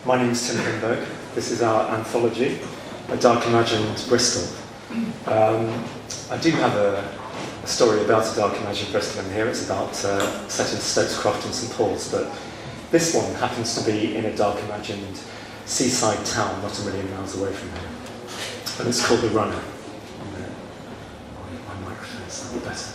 My name is Tim Kindberg. This is our anthology, A Dark Imagined Bristol. I do have a story about A Dark Imagined Bristol in here. It's about set in Stokes Croft and St Paul's, but this one happens to be in a dark imagined seaside town not a million miles away from here. And it's called The Runner. My microphone's slightly better.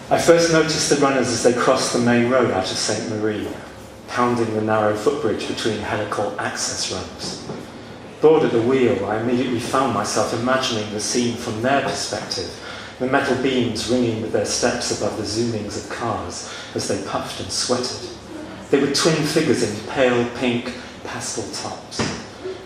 I first noticed the runners as they crossed the main road out of St Marie, pounding the narrow footbridge between helical access ramps. Bored at the wheel, I immediately found myself imagining the scene from their perspective, the metal beams ringing with their steps above the zoomings of cars as they puffed and sweated. They were twin figures in pale pink pastel tops.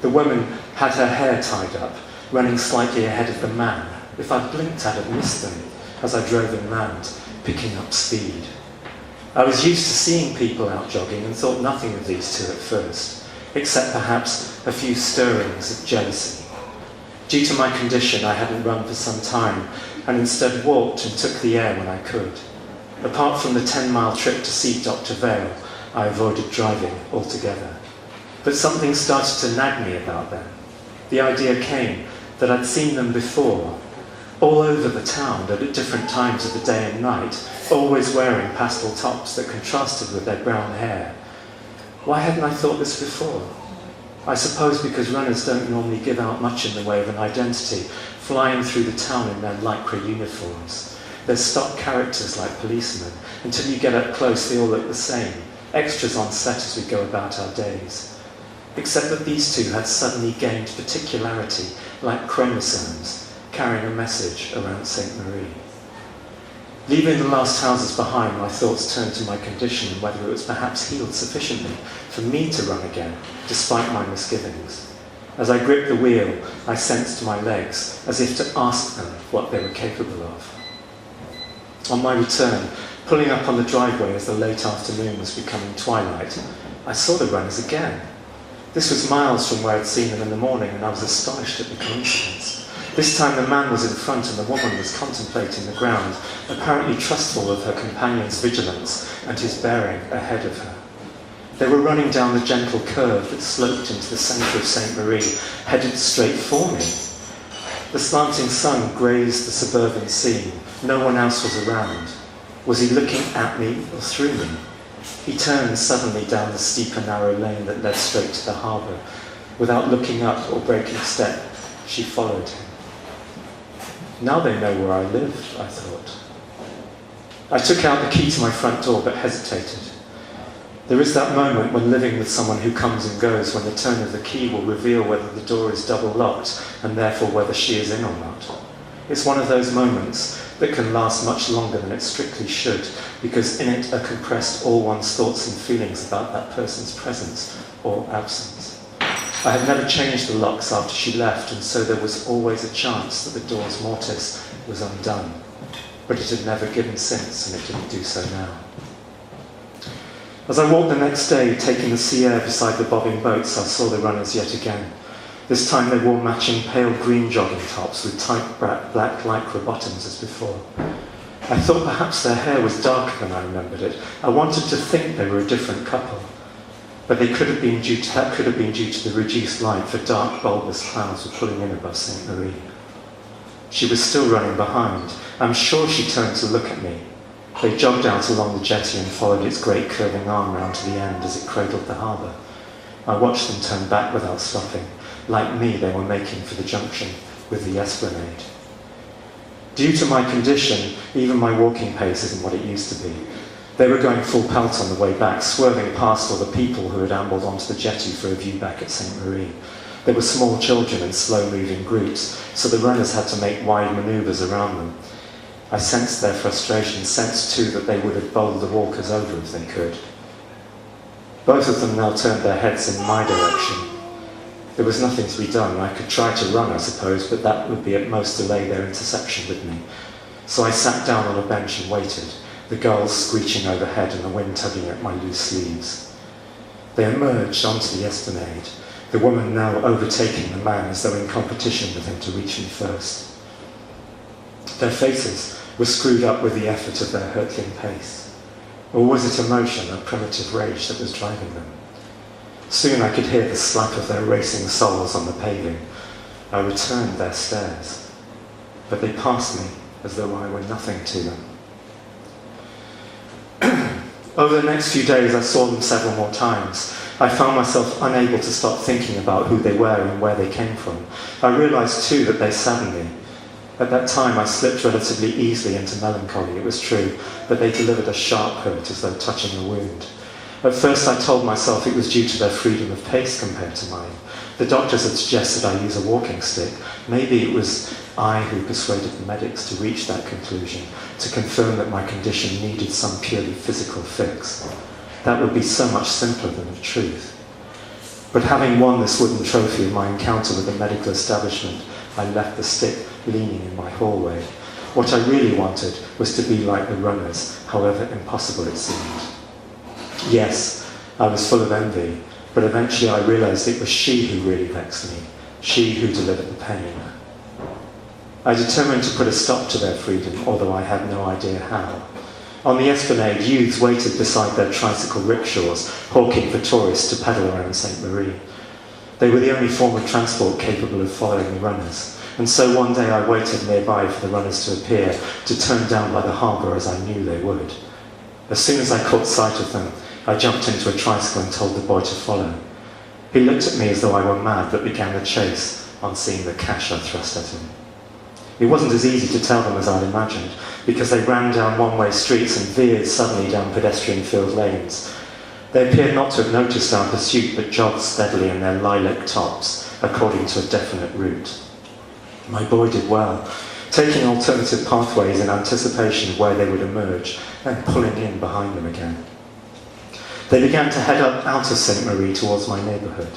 The woman had her hair tied up, running slightly ahead of the man. If I'd blinked, I'd have missed them as I drove inland, picking up speed. I was used to seeing people out jogging and thought nothing of these two at first, except perhaps a few stirrings of jealousy. Due to my condition, I hadn't run for some time and instead walked and took the air when I could. Apart from the 10-mile trip to see Dr. Vale, I avoided driving altogether. But something started to nag me about them. The idea came that I'd seen them before, all over the town and at different times of the day and night, always wearing pastel tops that contrasted with their brown hair. Why hadn't I thought this before? I suppose because runners don't normally give out much in the way of an identity, flying through the town in their lycra uniforms. They're stock characters like policemen. Until you get up close, they all look the same, extras on set as we go about our days. Except that these two had suddenly gained particularity, like chromosomes, carrying a message around St. Marie. Leaving the last houses behind, my thoughts turned to my condition and whether it was perhaps healed sufficiently for me to run again, despite my misgivings. As I gripped the wheel, I sensed my legs, as if to ask them what they were capable of. On my return, pulling up on the driveway as the late afternoon was becoming twilight, I saw the runners again. This was miles from where I'd seen them in the morning, and I was astonished at the coincidence. This time the man was in front and the woman was contemplating the ground, apparently trustful of her companion's vigilance and his bearing ahead of her. They were running down the gentle curve that sloped into the centre of St. Marie, headed straight for me. The slanting sun grazed the suburban scene. No one else was around. Was he looking at me or through me? He turned suddenly down the steep and narrow lane that led straight to the harbour. Without looking up or breaking step, she followed him. Now they know where I live, I thought. I took out the key to my front door, but hesitated. There is that moment when living with someone who comes and goes, when the turn of the key will reveal whether the door is double locked, and therefore whether she is in or not. It's one of those moments that can last much longer than it strictly should, because in it are compressed all one's thoughts and feelings about that person's presence or absence. I had never changed the locks after she left, and so there was always a chance that the door's mortise was undone. But it had never given since, and it didn't do so now. As I walked the next day, taking the sea air beside the bobbing boats, I saw the runners yet again. This time they wore matching pale green jogging tops with tight black lycra bottoms as before. I thought perhaps their hair was darker than I remembered it. I wanted to think they were a different couple. But that could have been due to the reduced light, for dark bulbous clouds were pulling in above St. Marie. She was still running behind. I'm sure she turned to look at me. They jogged out along the jetty and followed its great curving arm round to the end as it cradled the harbour. I watched them turn back without stopping. Like me, they were making for the junction with the esplanade. Due to my condition, even my walking pace isn't what it used to be. They were going full pelt on the way back, swerving past all the people who had ambled onto the jetty for a view back at St. Marie. There were small children in slow-moving groups, so the runners had to make wide manoeuvres around them. I sensed their frustration, sensed too that they would have bowled the walkers over if they could. Both of them now turned their heads in my direction. There was nothing to be done. I could try to run, I suppose, but that would be at most delay their intersection with me. So I sat down on a bench and waited, the gulls screeching overhead and the wind tugging at my loose sleeves. They emerged onto the esplanade, the woman now overtaking the man as though in competition with him to reach me first. Their faces were screwed up with the effort of their hurtling pace. Or was it emotion, a primitive rage that was driving them? Soon I could hear the slap of their racing soles on the paving. I returned their stares, but they passed me as though I were nothing to them. Over the next few days, I saw them several more times. I found myself unable to stop thinking about who they were and where they came from. I realised too that they saddened me. At that time, I slipped relatively easily into melancholy, it was true, but they delivered a sharp hurt as though touching a wound. At first, I told myself it was due to their freedom of pace compared to mine. The doctors had suggested I use a walking stick. Maybe it was I who persuaded the medics to reach that conclusion, to confirm that my condition needed some purely physical fix. That would be so much simpler than the truth. But having won this wooden trophy in my encounter with the medical establishment, I left the stick leaning in my hallway. What I really wanted was to be like the runners, however impossible it seemed. Yes, I was full of envy, but eventually I realised it was she who really vexed me, she who delivered the pain. I determined to put a stop to their freedom, although I had no idea how. On the esplanade, youths waited beside their tricycle rickshaws, hawking for tourists to pedal around St. Marie. They were the only form of transport capable of following the runners, and so one day I waited nearby for the runners to appear, to turn down by the harbour as I knew they would. As soon as I caught sight of them, I jumped into a tricycle and told the boy to follow. He looked at me as though I were mad, but began the chase on seeing the cash I thrust at him. It wasn't as easy to tell them as I'd imagined, because they ran down one-way streets and veered suddenly down pedestrian-filled lanes. They appeared not to have noticed our pursuit, but jogged steadily in their lilac tops, according to a definite route. My boy did well, taking alternative pathways in anticipation of where they would emerge, and pulling in behind them again. They began to head up out of St. Marie towards my neighbourhood.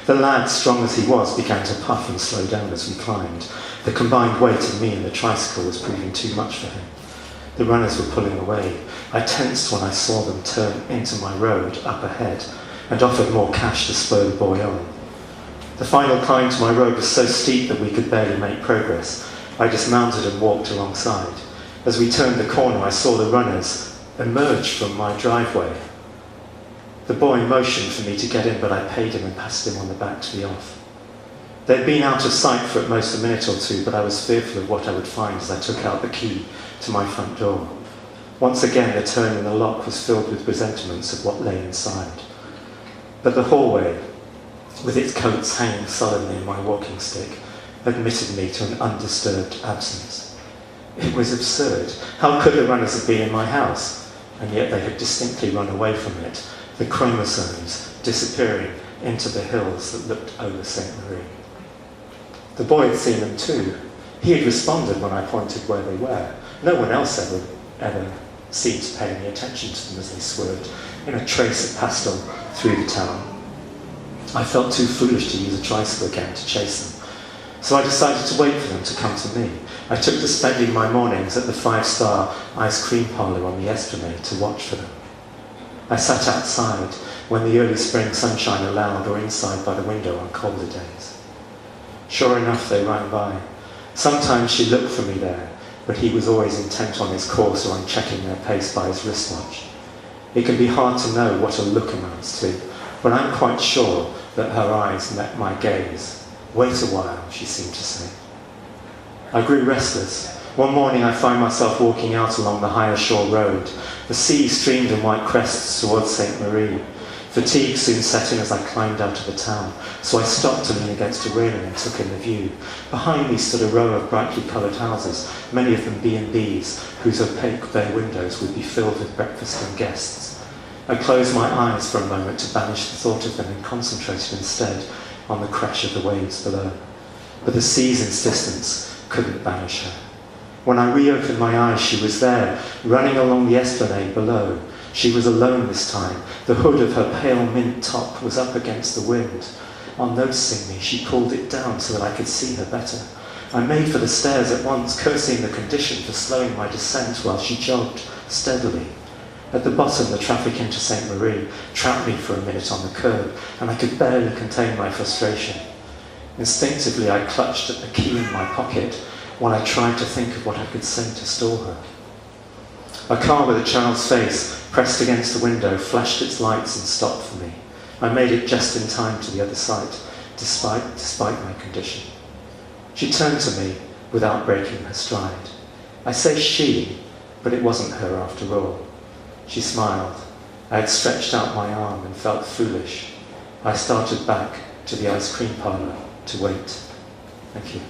The lad, strong as he was, began to puff and slow down as we climbed. The combined weight of me and the tricycle was proving too much for him. The runners were pulling away. I tensed when I saw them turn into my road up ahead, and offered more cash to spur the boy on. The final climb to my road was so steep that we could barely make progress. I dismounted and walked alongside. As we turned the corner, I saw the runners emerge from my driveway. The boy motioned for me to get in, but I paid him and passed him on the back to be off. They'd been out of sight for at most a minute or two, but I was fearful of what I would find as I took out the key to my front door. Once again, the turn in the lock was filled with presentiments of what lay inside. But the hallway, with its coats hanging sullenly in my walking stick, admitted me to an undisturbed absence. It was absurd. How could the runners have been in my house? And yet they had distinctly run away from it, the chromosomes disappearing into the hills that looked over St. Marie. The boy had seen them too. He had responded when I pointed where they were. No one else ever seemed to pay any attention to them as they swerved in a trace of pastel through the town. I felt too foolish to use a tricycle again to chase them, so I decided to wait for them to come to me. I took to spending my mornings at the 5-star ice cream parlour on the esplanade to watch for them. I sat outside when the early spring sunshine allowed, or inside by the window on colder days. Sure enough, they ran by. Sometimes she looked for me there, but he was always intent on his course or on checking their pace by his wristwatch. It can be hard to know what a look amounts to, but I'm quite sure that her eyes met my gaze. Wait a while, she seemed to say. I grew restless. One morning I find myself walking out along the higher shore road. The sea streamed in white crests towards St. Marie. Fatigue soon set in as I climbed out of the town, so I stopped to lean against a railing and took in the view. Behind me stood a row of brightly coloured houses, many of them B&Bs, whose opaque bare windows would be filled with breakfasting guests. I closed my eyes for a moment to banish the thought of them and concentrated instead on the crash of the waves below. But the sea's insistence couldn't banish her. When I reopened my eyes, she was there, running along the esplanade below. She was alone this time. The hood of her pale mint top was up against the wind. On noticing me, she pulled it down so that I could see her better. I made for the stairs at once, cursing the condition for slowing my descent while she jogged steadily. At the bottom, the traffic into St. Marie trapped me for a minute on the curb, and I could barely contain my frustration. Instinctively, I clutched at the key in my pocket while I tried to think of what I could say to stall her. A car with a child's face pressed against the window flashed its lights and stopped for me. I made it just in time to the other side, despite my condition. She turned to me without breaking her stride. I say she, but it wasn't her after all. She smiled. I had stretched out my arm and felt foolish. I started back to the ice cream parlour to wait. Thank you.